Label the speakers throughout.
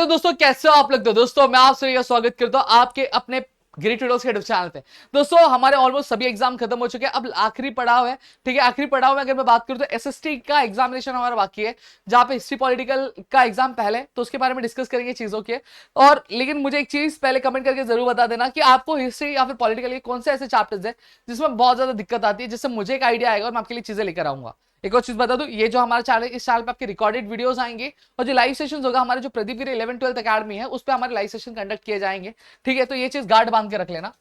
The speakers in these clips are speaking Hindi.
Speaker 1: हेलो दोस्तों, कैसे हो आप लोग। तो दोस्तों मैं आप सभी का स्वागत करता हूं आपके अपने ग्रेट वीडियोस के यूट्यूब चैनल पे। दोस्तों हमारे ऑलमोस्ट सभी एग्जाम खत्म हो चुके हैं, अब आखिरी पड़ाव है। ठीक है, आखिरी पड़ाव में अगर मैं बात करूं तो एसएसटी का एग्जामिनेशन हमारा बाकी है, जहां पे हिस्ट्री पॉलिटिकल का एग्जाम पहले, तो उसके बारे में डिस्कस करेंगे चीजों के। और लेकिन मुझे एक चीज पहले कमेंट करके जरूर बता देना कि आपको हिस्ट्री या फिर पॉलिटिकल के कौन से ऐसे चैप्टर्स है जिसमें बहुत ज्यादा दिक्कत आती है, जिससे मुझे एक आइडिया आएगा और मैं आपके लिए चीजें लेकर आऊंगा। एक और चीज बता दूं, ये जो हमारा चैनल है, इस चैनल पे आपके रिकॉर्डेड वीडियोस आएंगे और जो लाइव सेशंस होगा हमारे जो प्रदीप गिरी 11-12 अकेडमी है उस पे हमारे लाइव सेशन कंडक्ट किए जाएंगे। ठीक है, तो ये चीज गार्ड बांध के रख लेना,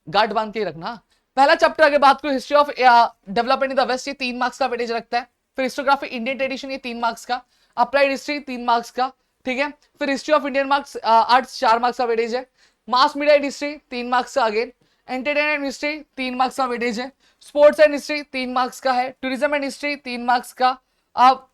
Speaker 1: गार्ड बांध के ही रखना। पहला चैप्टर अगर बात करूं, history of development in the west, ये 3 मार्क्स का वेटेज रखता है। फिर हिस्टोग्राफी इंडियन ट्रेडिशन, ये 3 मार्क्स का। अप्लाइड हिस्ट्री 3 मार्क्स का। ठीक है, फिर history of Indian marks arts 4 marks का वेटेज है। Mass media and history 3 marks का अगेन। एंटरटेनमेंट हिस्ट्री 3 मार्क्स का वेटेज है। स्पोर्ट्स एंड हिस्ट्री 3 मार्क्स का है। टूरिज्म एंड हिस्ट्री 3 मार्क्स का। अब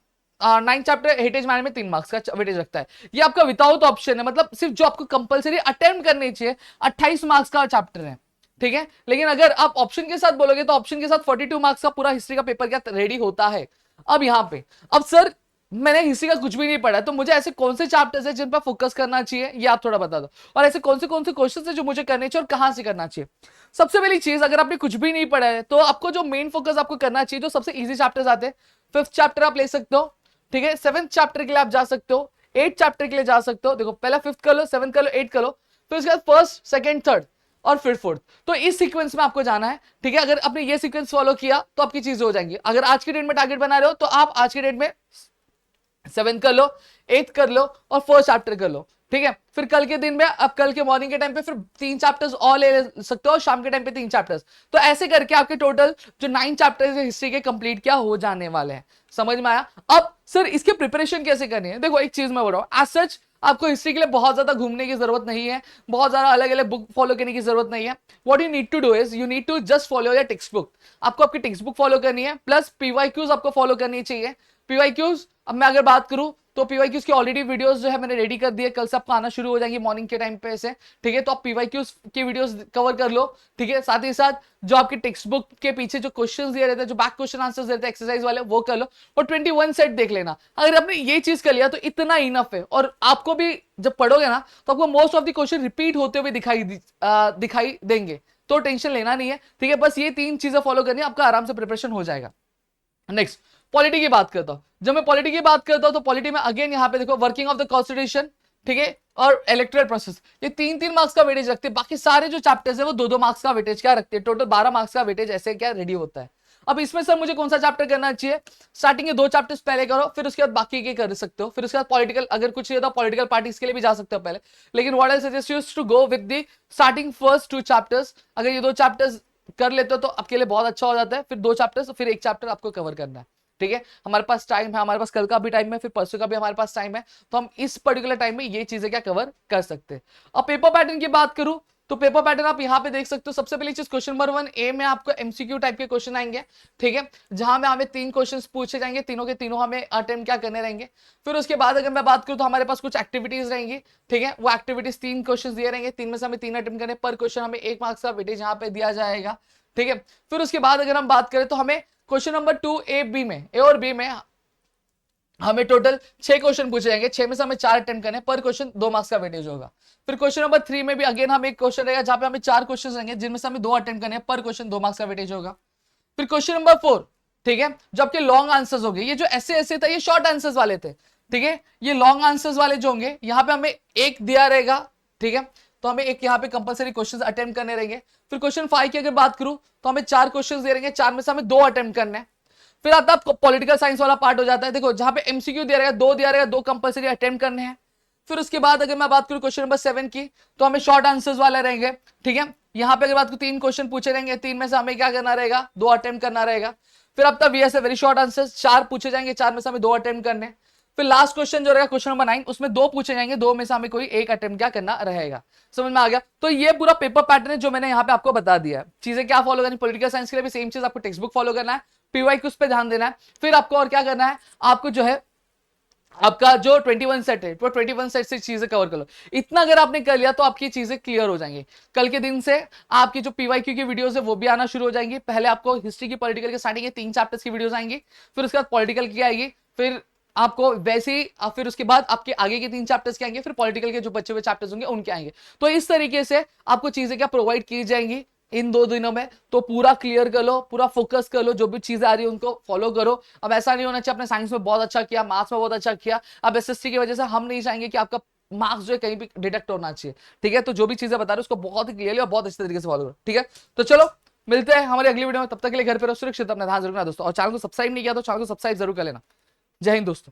Speaker 1: 9 चैप्टर हेरिटेज मैनेजमेंट 3 मार्क्स का वेटेज रखता है। ये आपका विदाउट ऑप्शन है, मतलब सिर्फ जो आपको कंपलसरी अटेम्प्ट करनी चाहिए 28 मार्क्स का चैप्टर है। ठीक है, लेकिन अगर आप ऑप्शन के साथ बोलोगे तो ऑप्शन के साथ 42 मार्क्स का पूरा हिस्ट्री का पेपर क्या रेडी होता है। अब यहां पे, अब सर मैंने हिस्ट्री का कुछ भी नहीं पढ़ा, तो मुझे ऐसे कौन से चैप्टर्स है जिन पर फोकस करना चाहिए, ये आप थोड़ा बता दो। और ऐसे कौन से क्वेश्चन है जो मुझे करने चाहिए और कहां से करना चाहिए। सबसे पहली चीज, अगर आपने कुछ भी नहीं पढ़ा है तो आपको जो मेन फोकस आपको करना चाहिए, जो सबसे इजी चैप्टर्स आते हैं, 5th चैप्टर आप ले सकते हो। ठीक है, 7th चैप्टर के लिए आप जा सकते हो, 8th चैप्टर के लिए जा सकते हो। देखो, पहला 5th कर लो, 7th कर लो, 8th कर लो, फिर उसके बाद 1st, 2nd, 3rd और फिर 4th। तो इस सीक्वेंस में आपको जाना है। ठीक है, अगर आपने ये सीक्वेंस फॉलो किया तो आपकी चीजें हो जाएंगी। अगर आज के डेट में टारगेट बना रहे हो तो आप आज के डेट में 7th कर लो, 8th कर लो और 1st चैप्टर कर लो। ठीक है, फिर कल के दिन में, अब कल के मॉर्निंग के टाइम पे फिर 3 चैप्टर्स और ले सकते हो, शाम के टाइम पे 3 चैप्टर्स। तो ऐसे करके आपके टोटल जो 9 चैप्टर्स है हिस्ट्री के कंप्लीट क्या हो जाने वाले हैं। समझ में आया। अब सर इसके प्रिपरेशन कैसे करनी है। देखो, एक चीज मैं बोल रहा हूं, एज सच आपको हिस्ट्री के लिए बहुत ज्यादा घूमने की जरूरत नहीं है, बहुत ज्यादा अलग अलग बुक फॉलो करने की जरूरत नहीं है। What you need to do is, you need to just follow your textbook. आपको आपकी टेक्स्ट बुक फॉलो करनी है, प्लस पीवाईक्यूज आपको फॉलो करनी चाहिए। पीवाईक्यूज, अब मैं अगर बात करूं तो पीवाईक्यूज की ऑलरेडी वीडियोस जो है मैंने रेडी कर दी है, कल से आपको आना शुरू हो जाएंगी मॉर्निंग के टाइम पे से। ठीक है, तो आप पीवाईक्यूज की वीडियोस कवर कर लो। ठीक है, साथ ही साथ जो आपकी टेक्स्ट बुक के पीछे जो क्वेश्चंस दिए रहते हैं, जो बैक क्वेश्चन आंसर्स देते हैं एक्सरसाइज वाले, वो कर लो और 21 सेट देख लेना। अगर आपने ये चीज कर लिया तो इतना इनफ है। और आपको भी जब पढ़ोगे ना तो आपको most of the question repeat होते हुए दिखाई देंगे, तो टेंशन लेना नहीं है। ठीक है, बस ये 3 चीजें फॉलो करनी है, आपका आराम से प्रिपरेशन हो जाएगा। नेक्स्ट, पॉलिटी की बात करता हूं। जब मैं पॉलिटी की बात करता हूं तो पॉलिटी में अगेन यहां पे देखो, वर्किंग ऑफ द कॉन्स्टिट्यूशन, ठीक है, और इलेक्टोरल प्रोसेस, ये 3-3 मार्क्स का वेटेज रखते हैं। बाकी सारे जो चैप्टर्स है वो 2-2 मार्क्स का वेटेज क्या रखते हैं, टोटल 12 मार्क्स का वेटेज ऐसे क्या रेडी होता है। अब इसमें सर मुझे कौन सा चैप्टर करना चाहिए, स्टार्टिंग के 2 चैप्टर्स पहले करो, फिर उसके बाद बाकी के कर सकते हो। फिर उसके बाद पॉलिटिकल, अगर कुछ चाहिए तो पॉलिटिकल पार्टीज के लिए भी जा सकते हो पहले। लेकिन what I suggest you to go with the starting first 2 chapters. अगर ये 2 चैप्टर्स कर लेते हो तो आपके लिए बहुत अच्छा हो जाता है। फिर 2 चैप्टर्स, फिर 1 चैप्टर आपको कवर करना है। ठीक है, हमारे पास टाइम है, हमारे पास कल का भी टाइम है, फिर परसों का भी हमारे पास टाइम है, तो हम इस पर्टिकुलर टाइम में ये चीजें क्या कवर कर सकते हैं। अब पेपर पैटर्न की बात करूं तो पेपर पैटर्न आप यहां पे देख सकते हो। सबसे पहली चीज, क्वेश्चन नंबर 1 ए में आपको एमसीक्यू टाइप के क्वेश्चन आएंगे। ठीक है, जहां में हमें 3 क्वेश्चंस पूछे जाएंगे, तीनों के तीनों हमें अटेम्प्ट क्या करने रहेंगे। फिर उसके बाद अगर मैं बात करूं तो हमारे पास कुछ एक्टिविटीज रहेंगी। ठीक है, वो एक्टिविटीज 3 क्वेश्चन दिए रहेंगे, 3 में से हमें 3 अटेम्प्ट करने, पर क्वेश्चन हमें 1 मार्क्स का वेटेज यहाँ पे दिया जाएगा। ठीक है, फिर उसके बाद अगर हम बात करें तो हमें क्वेश्चन नंबर 2 ए और बी में हमें टोटल 6 क्वेश्चन पूछे जाएंगे, 6 में से हमें 4 अटेम्प्ट करने, पर क्वेश्चन 2 मार्क्स का वेटेज होगा। फिर क्वेश्चन नंबर 3 में भी अगेन हमें एक क्वेश्चन रहेगा जहां पे हमें 4 क्वेश्चन रहेंगे, जिनमें से हमें 2 अटेम्प्ट करने, पर क्वेश्चन 2 मार्क्स का वेटेज होगा। फिर क्वेश्चन नंबर 4, ठीक है, जो आपके लॉन्ग आंसर्स होंगे, ये जो ऐसे था ये शॉर्ट आंसर्स वाले थे। ठीक है, ये लॉन्ग आंसर्स वाले जो होंगे यहाँ पे हमें 1 दिया रहेगा। ठीक है, तो हमें एक यहाँ पे कंपलसरी क्वेश्चंस अटेम्प्ट करने रहेंगे। फिर क्वेश्चन 5 की अगर बात करूं तो हमें 4 क्वेश्चंस दे रहेंगे, 4 में से हमें 2 अटेम्प्ट करने हैं। फिर आता है पॉलिटिकल साइंस वाला पार्ट हो जाता है। देखो, जहां पे एमसीक्यू दिया रहेगा, 2 दिया रहेगा, 2 कंपलसरी अटेम्प्ट करने हैं। फिर उसके बाद अगर मैं बात करूं क्वेश्चन नंबर 7 की, तो हमें शॉर्ट आंसर्स वाले रहेंगे। ठीक है, यहां पे अगर बात करूं 3 क्वेश्चन पूछे रहेंगे, 3 में से हमें क्या करना रहेगा, 2 अटेम्प्ट करना रहेगा। फिर अब तक वीएस वेरी शॉर्ट आंसर्स 4 पूछे जाएंगे, 4 में से हमें 2 अटेम्प्ट करने। फिर लास्ट क्वेश्चन जो रहेगा क्वेश्चन नंबर 9, उसमें 2 पूछे जाएंगे, 2 में से हमें कोई 1 अटेम्प्ट क्या करना रहेगा। समझ में आ गया। तो ये पूरा पेपर पैटर्न है जो मैंने यहाँ पे आपको बता दिया है। चीजें क्या फॉलो करनी, पॉलिटिकल साइंस के लिए भी सेम चीज, आपको टेक्स्ट बुक फॉलो करना है, पीवाईक्यूज पे ध्यान देना है। फिर आपको और क्या करना है, आपको जो है आपका जो 21 सेट है वो 21 सेट से चीजें कवर कर लो। इतना अगर आपने कर लिया तो आपकी चीजें क्लियर हो जाएंगी। कल के दिन से आपकी जो पीवाईक्यू की वीडियोस है वो भी आना शुरू हो जाएंगी। पहले आपको हिस्ट्री की, पॉलिटिकल के स्टार्टिंग के 3 चैप्टर्स की वीडियोस आएंगी, फिर उसके बाद पॉलिटिकल की आएगी, फिर आपको वैसे ही फिर उसके बाद आपके आगे के 3 चैप्टर्स के आएंगे, फिर पॉलिटिकल के जो बचे हुए चैप्टर्स होंगे उनके आएंगे। तो इस तरीके से आपको चीजें क्या प्रोवाइड की जाएंगी इन 2 दिनों में। तो पूरा क्लियर कर लो, पूरा फोकस कर लो, जो भी चीजें आ रही है उनको फॉलो करो। अब ऐसा नहीं होना चाहिए आपने साइंस में बहुत अच्छा किया, मैथ्स में बहुत अच्छा किया, अब एसएसटी की वजह से हम नहीं चाहेंगे कि आपका मार्क्स जो है कहीं भी डिडक्ट होना चाहिए। ठीक है, तो जो भी चीजें बता रहे हो उसको बहुत ही क्लियरली और बहुत अच्छे तरीके से फॉलो करो। ठीक है, तो चलो मिलते हैं हमारी अगली वीडियो में, तब तक के लिए घर पे रहो, सुरक्षित अपना ध्यान जरूर रखना दोस्तों, और चैनल को सब्सक्राइब नहीं किया तो चैनल को सब्सक्राइब जरूर कर लेना। जय हिंद दोस्तों।